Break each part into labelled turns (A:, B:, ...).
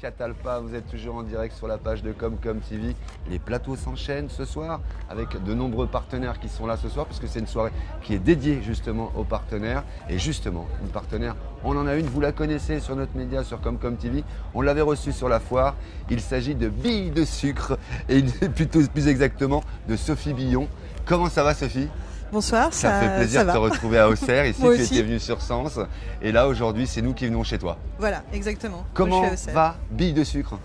A: Catalpa, vous êtes toujours en direct sur la page de Comcom TV. Les plateaux s'enchaînent ce soir avec de nombreux partenaires qui sont là ce soir puisque c'est une soirée qui est dédiée justement aux partenaires. Et justement, une partenaire, on en a une, vous la connaissez sur notre média, sur Comcom TV. On l'avait reçue sur la foire. Il s'agit de Billes de Sucre et plutôt plus exactement de Sophie Billon. Comment ça va Sophie ?
B: Bonsoir,
A: ça fait plaisir de te retrouver à Auxerre, ici tu étais venu sur Sens et là aujourd'hui c'est nous qui venons chez toi.
B: Voilà, exactement.
A: Comment va Billes de Sucre ?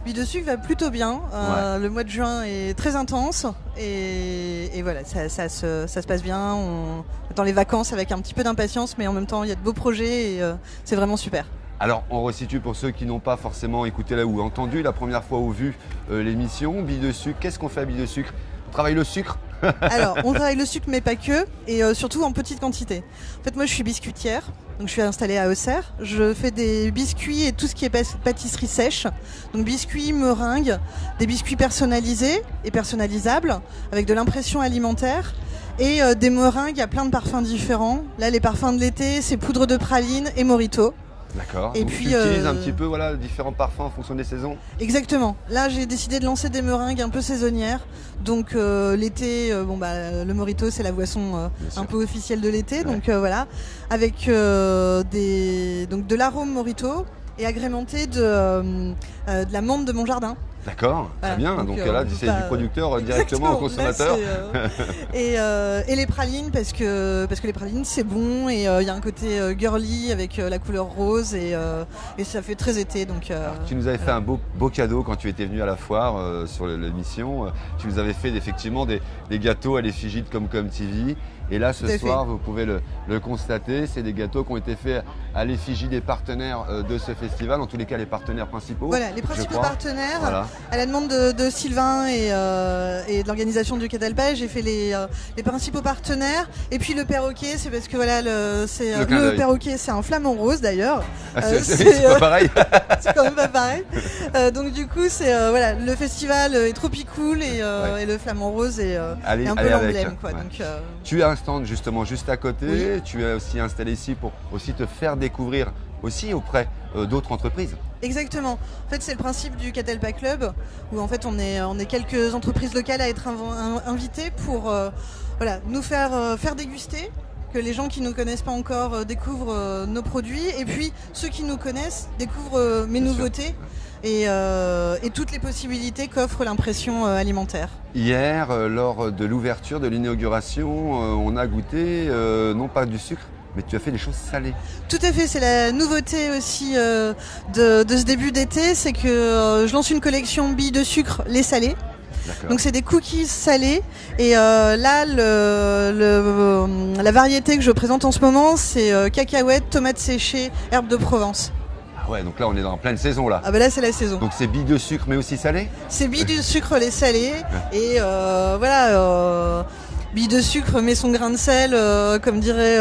B: Billes de Sucre va plutôt bien,
A: ouais.
B: Le mois de juin est très intense et voilà, ça se passe bien, on attend les vacances avec un petit peu d'impatience mais en même temps il y a de beaux projets et c'est vraiment super.
A: Alors on resitue pour ceux qui n'ont pas forcément écouté là ou entendu la première fois ou vu l'émission, Billes de Sucre, qu'est-ce qu'on fait à Billes de Sucre ? On travaille le sucre ?
B: Alors, on travaille le sucre, mais pas que, et surtout en petite quantité. En fait, moi, je suis biscuitière, donc je suis installée à Auxerre. Je fais des biscuits et tout ce qui est pâtisserie sèche. Donc, biscuits, meringues, des biscuits personnalisés et personnalisables, avec de l'impression alimentaire, et des meringues à plein de parfums différents. Là, les parfums de l'été, c'est poudre de praline et mojito.
A: D'accord. Et donc puis, tu utilises un petit peu différents parfums en fonction des saisons ?
B: Exactement. Là, j'ai décidé de lancer des meringues un peu saisonnières. Donc l'été, le mojito, c'est la boisson un peu officielle de l'été. Ouais. Donc voilà, avec de l'arôme mojito et agrémenté de la menthe de mon jardin.
A: D'accord, voilà. Très bien. Donc là, c'est du producteur directement au consommateur.
B: Là, et les pralines, parce que les pralines, c'est bon. Et il y a un côté girly avec la couleur rose. Et ça fait très été. Donc,
A: tu nous avais fait un beau cadeau quand tu étais venu à la foire sur l'émission. Tu nous avais fait effectivement des gâteaux à l'effigie de Comcom TV. Et là, ce soir, vous pouvez le constater, c'est des gâteaux qui ont été faits à l'effigie des partenaires de ce festival, en tous les cas les partenaires principaux.
B: Voilà, les principaux partenaires. Voilà. À la demande de Sylvain et de l'organisation du Catalpa, j'ai fait les principaux partenaires. Et puis le perroquet, c'est parce que voilà, le perroquet, c'est un flamant rose d'ailleurs.
A: Ah, c'est pas pareil.
B: C'est quand même pas pareil. Donc du coup, c'est voilà, le festival est tropicool et le flamant rose est un peu l'emblème.
A: Ouais. Tu as un stand justement juste à côté, oui. Tu es aussi installé ici pour aussi te faire découvrir aussi auprès d'autres entreprises.
B: Exactement. En fait, c'est le principe du Catalpa Club où en fait on est quelques entreprises locales à être invitées pour nous faire déguster, que les gens qui ne nous connaissent pas encore découvrent nos produits et puis ceux qui nous connaissent découvrent mes nouveautés. Et toutes les possibilités qu'offre l'impression alimentaire.
A: Hier, lors de l'ouverture de l'inauguration, on a goûté non pas du sucre, mais tu as fait des choses salées.
B: Tout à fait, c'est la nouveauté aussi de ce début d'été, c'est que je lance une collection billes de sucre, les salés. Donc c'est des cookies salés et là la variété que je présente en ce moment c'est cacahuètes, tomates séchées, herbes de Provence.
A: Ouais, donc là on est dans pleine saison là.
B: Ah bah là c'est la saison.
A: Donc c'est billes de sucre mais aussi salées ?
B: C'est billes de sucre les salés et billes de sucre mais son grain de sel, comme dirait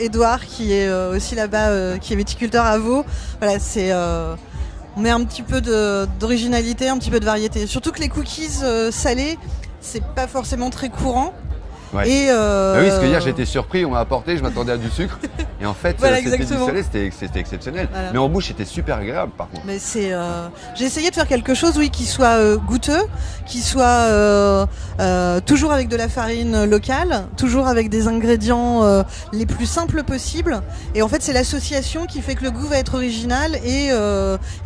B: Edouard qui est aussi là-bas, qui est viticulteur à Vaud. Voilà, c'est on met un petit peu d'originalité, un petit peu de variété. Surtout que les cookies salés, c'est pas forcément très courant.
A: Ouais. Oui, parce que hier j'ai été surpris, on m'a apporté, je m'attendais à du sucre et en fait
B: voilà,
A: c'était du salé, c'était exceptionnel. Voilà. Mais en bouche c'était super agréable par contre.
B: Mais j'ai essayé de faire quelque chose qui soit goûteux, qui soit toujours avec de la farine locale, toujours avec des ingrédients les plus simples possibles. Et en fait c'est l'association qui fait que le goût va être original et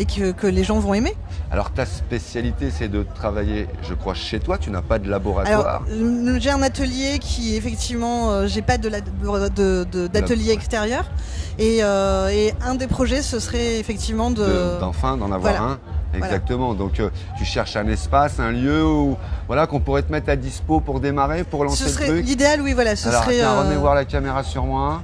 B: que les gens vont aimer.
A: Alors ta spécialité c'est de travailler, je crois, chez toi, tu n'as pas de laboratoire.
B: Alors, j'ai un atelier qui effectivement, j'ai pas d'atelier extérieur et un des projets ce serait effectivement
A: d'en avoir un. Exactement, donc tu cherches un espace, un lieu où qu'on pourrait te mettre à dispo pour démarrer, pour lancer le truc.
B: Ce serait l'idéal, oui voilà.
A: Remets voir la caméra sur moi.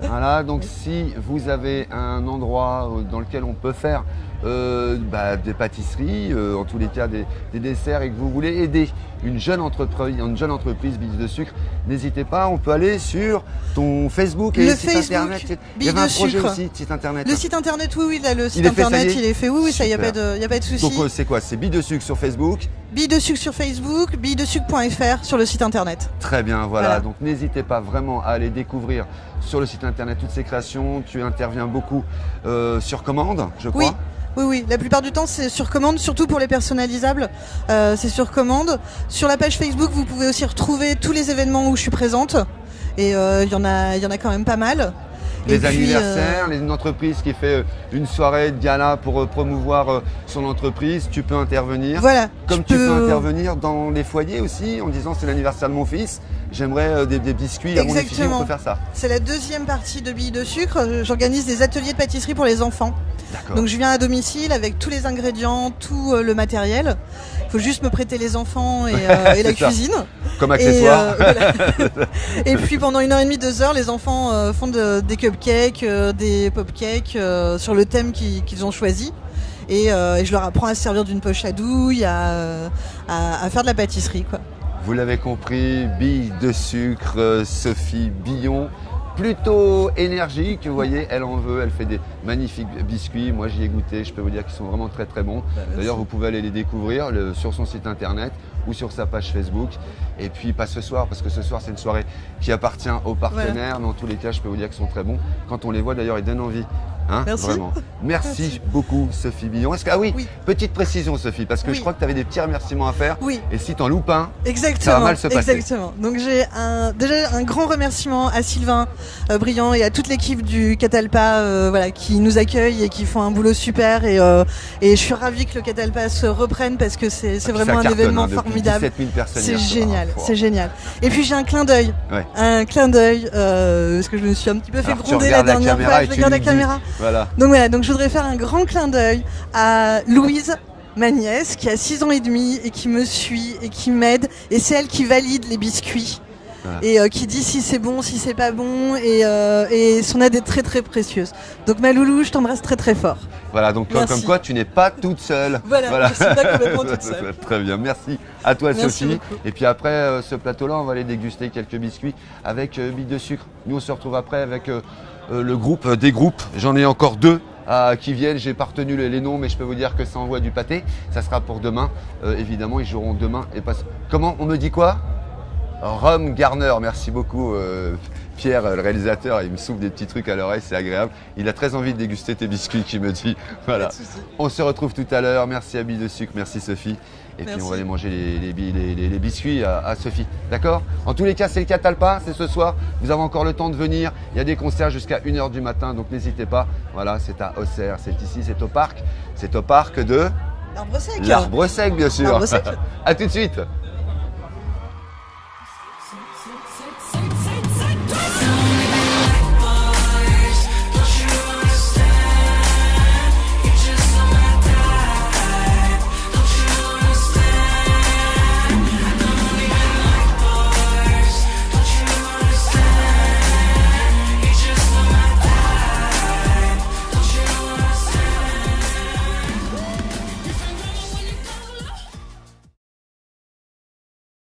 A: Voilà, donc si vous avez un endroit dans lequel on peut faire des pâtisseries, en tous les cas des desserts, et que vous voulez aider une jeune entreprise Billes de Sucre, n'hésitez pas, on peut aller sur ton Facebook et
B: le
A: site
B: Facebook,
A: internet. Il y avait un projet aussi de site internet.
B: Le site internet, oui, là, le site
A: Il est fait, ça
B: internet,
A: y est
B: il est fait, oui, ça, il n'y a
A: Super.
B: pas de souci.
A: Donc c'est quoi? C'est Billes de Sucre sur Facebook.
B: Billes de Sucre sur Facebook, billedesucre.fr sur le site internet.
A: Très bien, voilà.
B: Voilà.
A: Donc n'hésitez pas vraiment à aller découvrir sur le site internet toutes ces créations. Tu interviens beaucoup sur commande, je crois.
B: Oui. Oui, la plupart du temps c'est sur commande, surtout pour les personnalisables, c'est sur commande. Sur la page Facebook, vous pouvez aussi retrouver tous les événements où je suis présente, et il y en a quand même pas mal.
A: Les
B: Et puis,
A: anniversaires, une entreprise qui fait une soirée de gala pour promouvoir son entreprise, tu peux intervenir.
B: Voilà.
A: Comme tu peux intervenir dans les foyers aussi, en disant c'est l'anniversaire de mon fils, j'aimerais des biscuits à mon effigie, on peut faire ça.
B: C'est la deuxième partie de Billes de Sucre. J'organise des ateliers de pâtisserie pour les enfants. Donc je viens à domicile avec tous les ingrédients, tout le matériel. Il faut juste me prêter les enfants et la cuisine.
A: Comme accessoire.
B: Voilà. Et puis pendant 1h30, 2 heures, les enfants font des cupcakes, des popcakes sur le thème qu'ils ont choisi. Et je leur apprends à se servir d'une poche à douille, à faire de la pâtisserie, quoi.
A: Vous l'avez compris, Billes de Sucre, Sophie Billon. Plutôt énergique, vous voyez, elle en veut, elle fait des magnifiques biscuits. Moi j'y ai goûté, je peux vous dire qu'ils sont vraiment très très bons. D'ailleurs vous pouvez aller les découvrir sur son site internet ou sur sa page Facebook. Et puis pas ce soir, parce que ce soir c'est une soirée qui appartient aux partenaires, mais en tous les cas je peux vous dire qu'ils sont très bons. Quand on les voit d'ailleurs ils donnent envie. Hein,
B: merci.
A: Vraiment. Merci beaucoup Sophie Billon. Est-ce que, oui, petite précision Sophie, parce que je crois que tu avais des petits remerciements à faire.
B: Oui.
A: Et si t'en loupes un,
B: exactement,
A: ça va mal se passer.
B: Exactement. Donc j'ai déjà un grand remerciement à Sylvain Briand et à toute l'équipe du Catalpa qui nous accueille et qui font un boulot super. Et je suis ravie que le Catalpa se reprenne parce que c'est vraiment un événement formidable.
A: 17 000 personnes.
B: C'est génial, c'est génial. Et puis j'ai un clin d'œil. Ouais. Un clin d'œil, parce que je me suis un petit peu fait gronder la dernière fois. Je regarde la caméra.
A: Voilà.
B: Donc je voudrais faire un grand clin d'œil à Louise, ma nièce, qui a 6 ans et demi et qui me suit et qui m'aide. Et c'est elle qui valide les biscuits. Voilà. Et qui dit si c'est bon, si c'est pas bon. Et son aide est très très précieuse. Donc ma loulou, je t'embrasse très très fort.
A: Voilà, donc comme quoi tu n'es pas toute seule.
B: Voilà. Je suis pas complètement toute seule.
A: Très bien, merci à toi
B: merci
A: Sophie.
B: Beaucoup.
A: Et puis après ce plateau-là, on va aller déguster quelques biscuits avec Billes de Sucre. Nous on se retrouve après avec le groupe des groupes. J'en ai encore 2 qui viennent. J'ai pas retenu les noms, mais je peux vous dire que ça envoie du pâté. Ça sera pour demain. Évidemment, ils joueront demain. Comment on me dit quoi? Rhum Garner, merci beaucoup Pierre, le réalisateur, il me souffle des petits trucs à l'oreille, c'est agréable. Il a très envie de déguster tes biscuits, qui me dit. Voilà. On se retrouve tout à l'heure. Merci à Billes de Sucre, merci Sophie. Et puis on va aller manger les biscuits à Sophie. D'accord? En tous les cas, c'est le Catalpa, c'est ce soir. Vous avez encore le temps de venir. Il y a des concerts jusqu'à 1h du matin, donc n'hésitez pas. Voilà, c'est à Auxerre, c'est ici, c'est au parc. C'est au parc de
B: l'Arbre Sec.
A: L'Arbre Sec, bien sûr.
B: L'Arbre Sec.
A: À tout de suite.